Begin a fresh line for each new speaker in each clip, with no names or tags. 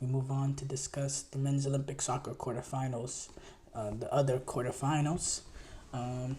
we move on to discuss the men's Olympic soccer quarterfinals, the other quarterfinals. Um,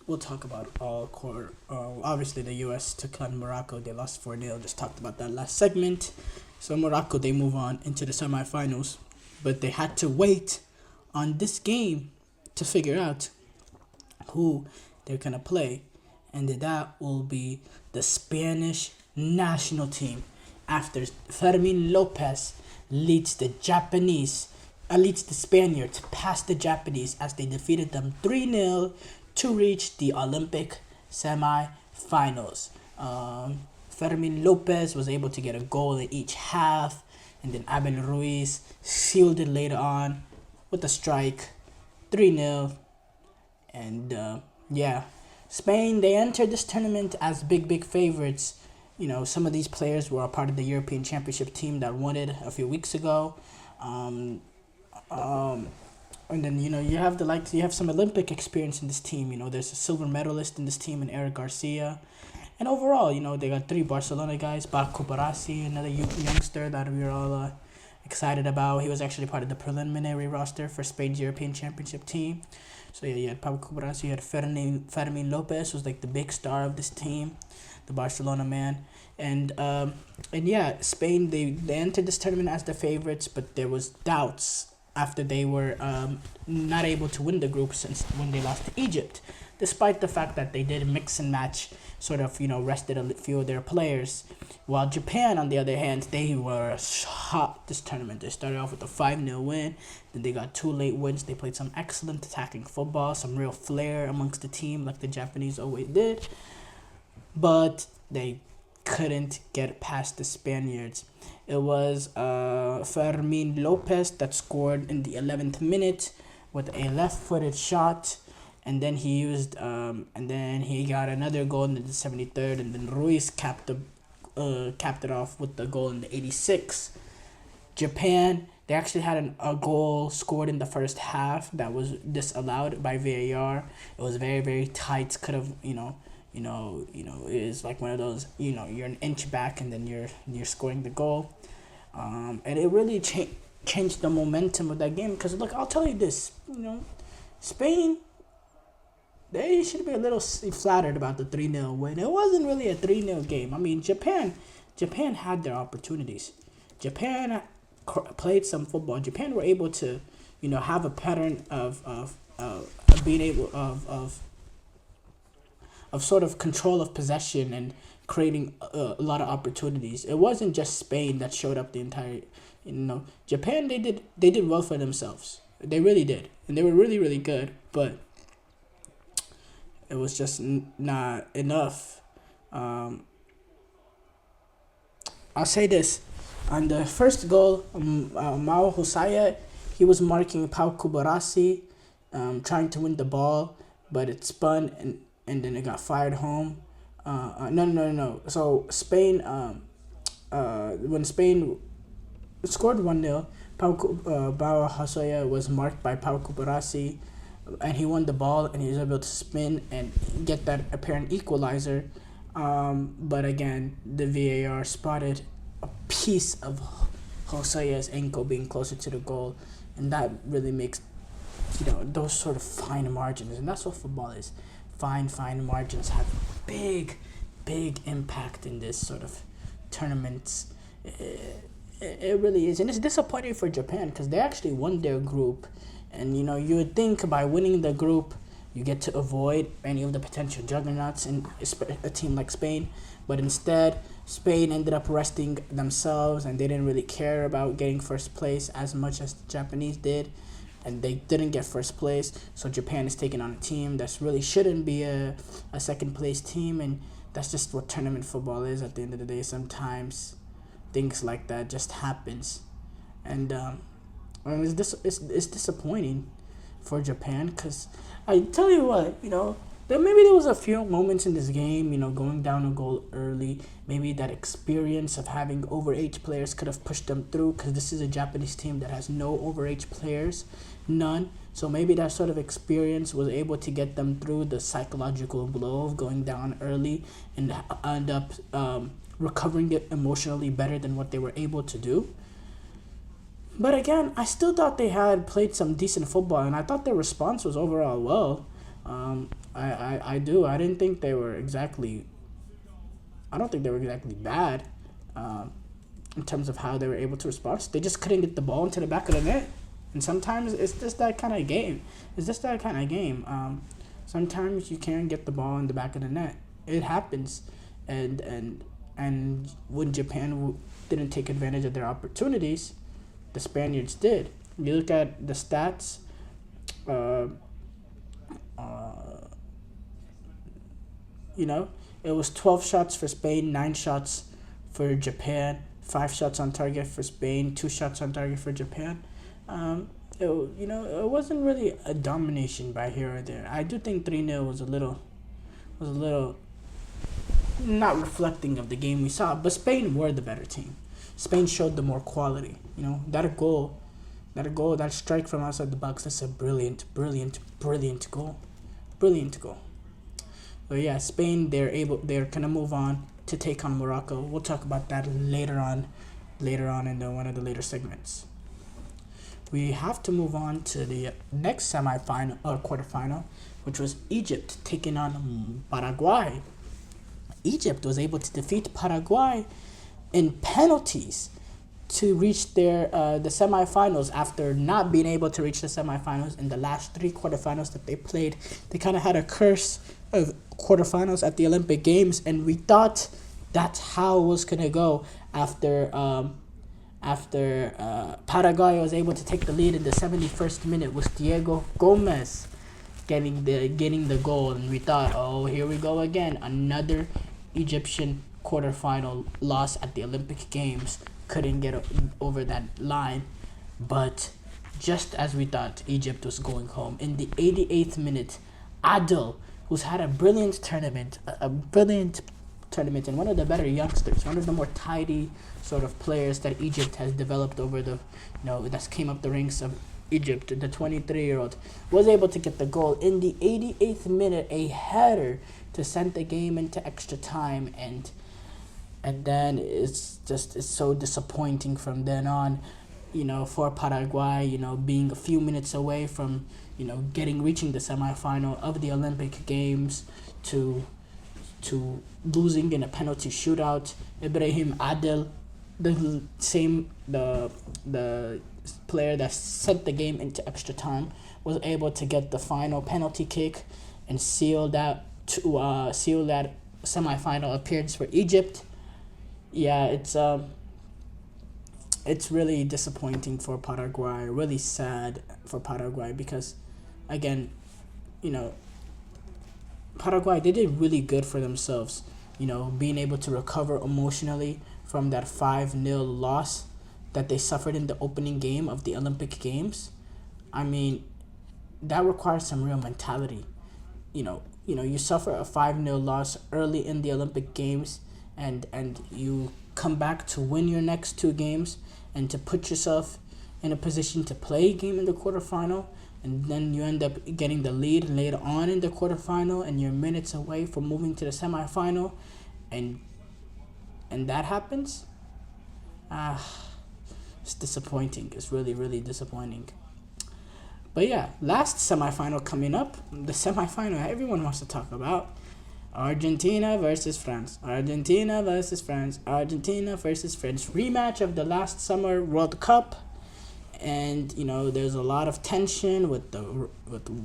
we'll talk about all quarter. Obviously, the U.S. took on Morocco. They lost 4-0. Just talked about that last segment. So Morocco, they move on into the semifinals, but they had to wait on this game to figure out who they're gonna play, and that will be the Spanish national team after Fermin Lopez leads the Spaniards past the Japanese as they defeated them 3-0 to reach the Olympic semi-finals. Fermin Lopez was able to get a goal in each half, and then Abel Ruiz sealed it later on with a strike, 3-0. And yeah, Spain, they entered this tournament as big favorites. Some of these players were a part of the European Championship team that won it a few weeks ago. Um, and then you have some Olympic experience in this team. There's a silver medalist in this team in Eric Garcia. And overall, they got three Barcelona guys. Baku Barasi, another youngster that we were all excited about. He was actually part of the preliminary roster for Spain's European Championship team. So yeah, you had Pablo Cubaras, you had Fermin Lopez, who's like the big star of this team, the Barcelona man. And yeah, Spain, they entered this tournament as the favorites, but there was doubts after they were not able to win the group since when they lost to Egypt, despite the fact that they did mix and match, sort of, rested a few of their players. While Japan, on the other hand, they were hot this tournament. They started off with a 5-0 win, then they got two late wins. They played some excellent attacking football, some real flair amongst the team like the Japanese always did, but they couldn't get past the Spaniards. It was Fermin Lopez that scored in the 11th minute with a left-footed shot, and then he got another goal in the 73rd, and then Ruiz capped it off with the goal in the 86th. Japan, they actually had a goal scored in the first half that was disallowed by VAR. It was very tight. Could have it's like one of those, you're an inch back and then you're scoring the goal. And it really changed the momentum of that game, because look, I'll tell you this, Spain, they should be a little flattered about the 3-0 win. It wasn't really a 3-0 game. I mean, Japan had their opportunities. Japan played some football. Japan were able to, have a pattern of being able of sort of control of possession and creating a lot of opportunities. It wasn't just Spain that showed up the entire, Japan, they did well for themselves. They really did. And they were really good, but it was just not enough. I'll say this. On the first goal, Mao Hosaya, he was marking Pau Kubarasi, trying to win the ball, but it spun and then it got fired home. No. So Spain, when Spain scored 1-0, Pau Hosaya was marked by Pau Kubarasi, and he won the ball, and he was able to spin and get that apparent equalizer. But again, the VAR spotted a piece of Hosaya's ankle being closer to the goal, and that really makes, those sort of fine margins, and that's what football is. Fine margins have big impact in this sort of tournaments. It really is, and it's disappointing for Japan because they actually won their group, and you would think by winning the group you get to avoid any of the potential juggernauts in a team like Spain, but instead Spain ended up resting themselves, and they didn't really care about getting first place as much as the Japanese did, and they didn't get first place. So Japan is taking on a team that really shouldn't be a second place team, and that's just what tournament football is at the end of the day. Sometimes things like that just happens, and it's disappointing for Japan, because I tell you what, there was a few moments in this game, going down a goal early. Maybe that experience of having overage players could have pushed them through, because this is a Japanese team that has no overage players, none. So maybe that sort of experience was able to get them through the psychological blow of going down early and end up recovering it emotionally better than what they were able to do. But again, I still thought they had played some decent football, and I thought their response was overall well. I do. I didn't think they were exactly. I don't think they were exactly bad, in terms of how they were able to respond. They just couldn't get the ball into the back of the net, and sometimes it's just that kind of game. It's just that kind of game. Sometimes you can't get the ball in the back of the net. It happens, and when Japan didn't take advantage of their opportunities, the Spaniards did. You look at the stats. Uh, you know, it was 12 shots for Spain, 9 shots for Japan, 5 shots on target for Spain, 2 shots on target for Japan. It wasn't really a domination by here or there. I do think 3-0 was a little not reflecting of the game we saw, but Spain were the better team. Spain showed the more quality. That strike from outside the box, that's a brilliant goal. Brilliant goal. But yeah, Spain, they're gonna move on to take on Morocco. We'll talk about that later on in one of the later segments. We have to move on to the next semifinal or quarterfinal, which was Egypt taking on Paraguay. Egypt was able to defeat Paraguay in penalties to reach the semifinals after not being able to reach the semifinals in the last 3 quarterfinals that they played. They kind of had a curse of quarterfinals at the Olympic Games, and we thought that's how it was gonna go after Paraguay was able to take the lead in the 71st minute with Diego Gomez getting the goal, and we thought, oh, here we go again, another Egyptian quarterfinal loss at the Olympic Games. Couldn't get over that line, but just as we thought, Egypt was going home. In the 88th minute, Adel, who's had a brilliant tournament, and one of the better youngsters, one of the more tidy sort of players that Egypt has developed over that came up the ranks of Egypt, the 23-year-old, was able to get the goal in the 88th minute, a header to send the game into extra time, and then it's so disappointing from then on, for Paraguay, being a few minutes away from, reaching the semifinal of the Olympic Games to losing in a penalty shootout. Ibrahim Adel, the player that sent the game into extra time, was able to get the final penalty kick and seal that semifinal appearance for Egypt. Yeah, it's really disappointing for Paraguay, really sad for Paraguay, because again, Paraguay, they did really good for themselves, being able to recover emotionally from that 5-0 loss that they suffered in the opening game of the Olympic Games. I mean, that requires some real mentality. You suffer a 5-0 loss early in the Olympic Games, and you come back to win your next 2 games and to put yourself in a position to play a game in the quarterfinal, and then you end up getting the lead later on in the quarterfinal, and you're minutes away from moving to the semifinal, and that happens. It's disappointing. It's really, really disappointing. But yeah, last semifinal coming up, the semifinal everyone wants to talk about. Argentina versus France. Argentina versus France. Rematch of the last summer World Cup. And, there's a lot of tension with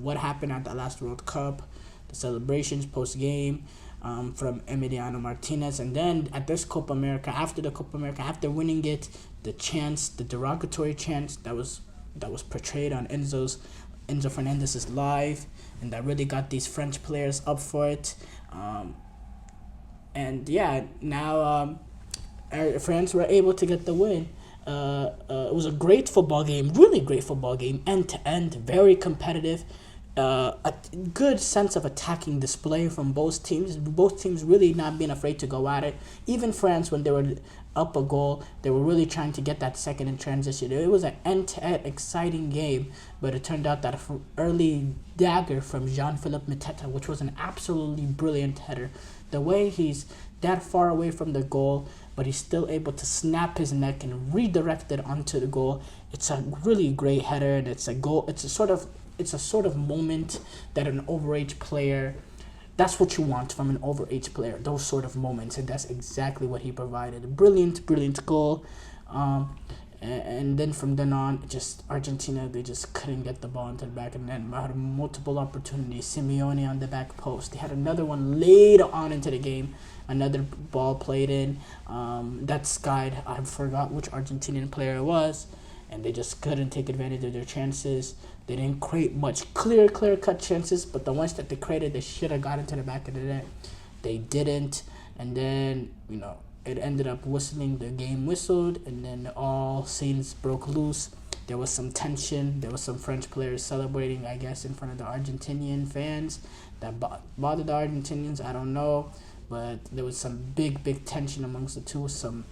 what happened at the last World Cup, the celebrations post-game from Emiliano Martinez. And then at this Copa America, after winning it, the derogatory chants that was portrayed on Enzo Fernandez's live, and that really got these French players up for it. Now France were able to get the win. It was a great football game, really great football game, end to end, very competitive. A good sense of attacking display from both teams. Both teams really not being afraid to go at it. Even France, when they were up a goal, they were really trying to get that second in transition. It was an end-to-end exciting game, but it turned out that early dagger from Jean-Philippe Mateta, which was an absolutely brilliant header, the way he's that far away from the goal, but he's still able to snap his neck and redirect it onto the goal. It's a really great header, and it's a goal. It's a sort of moment that an overage player, that's what you want from an overage player, those sort of moments, and that's exactly what he provided. A brilliant goal. And then from then on, just Argentina, they just couldn't get the ball into the back of the net. Had multiple opportunities. Simeone on the back post. They had another one later on into the game. Another ball played in. That skied. I forgot which Argentinian player it was. And they just couldn't take advantage of their chances. They didn't create much clear-cut chances. But the ones that they created, they should have got into the back of the net. They didn't. And then, it ended up whistling. The game whistled, and then all scenes broke loose. There was some tension. There was some French players celebrating, I guess, in front of the Argentinian fans. That bothered the Argentinians. I don't know, but there was some big tension amongst the two. Some,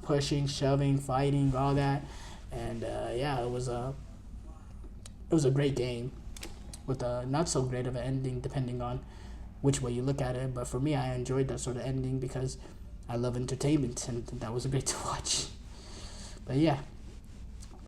pushing, shoving, fighting, all that, and it was a great game with a not so great of an ending, depending on which way you look at it. But for me, I enjoyed that sort of ending because I love entertainment, and that was great to watch. But yeah,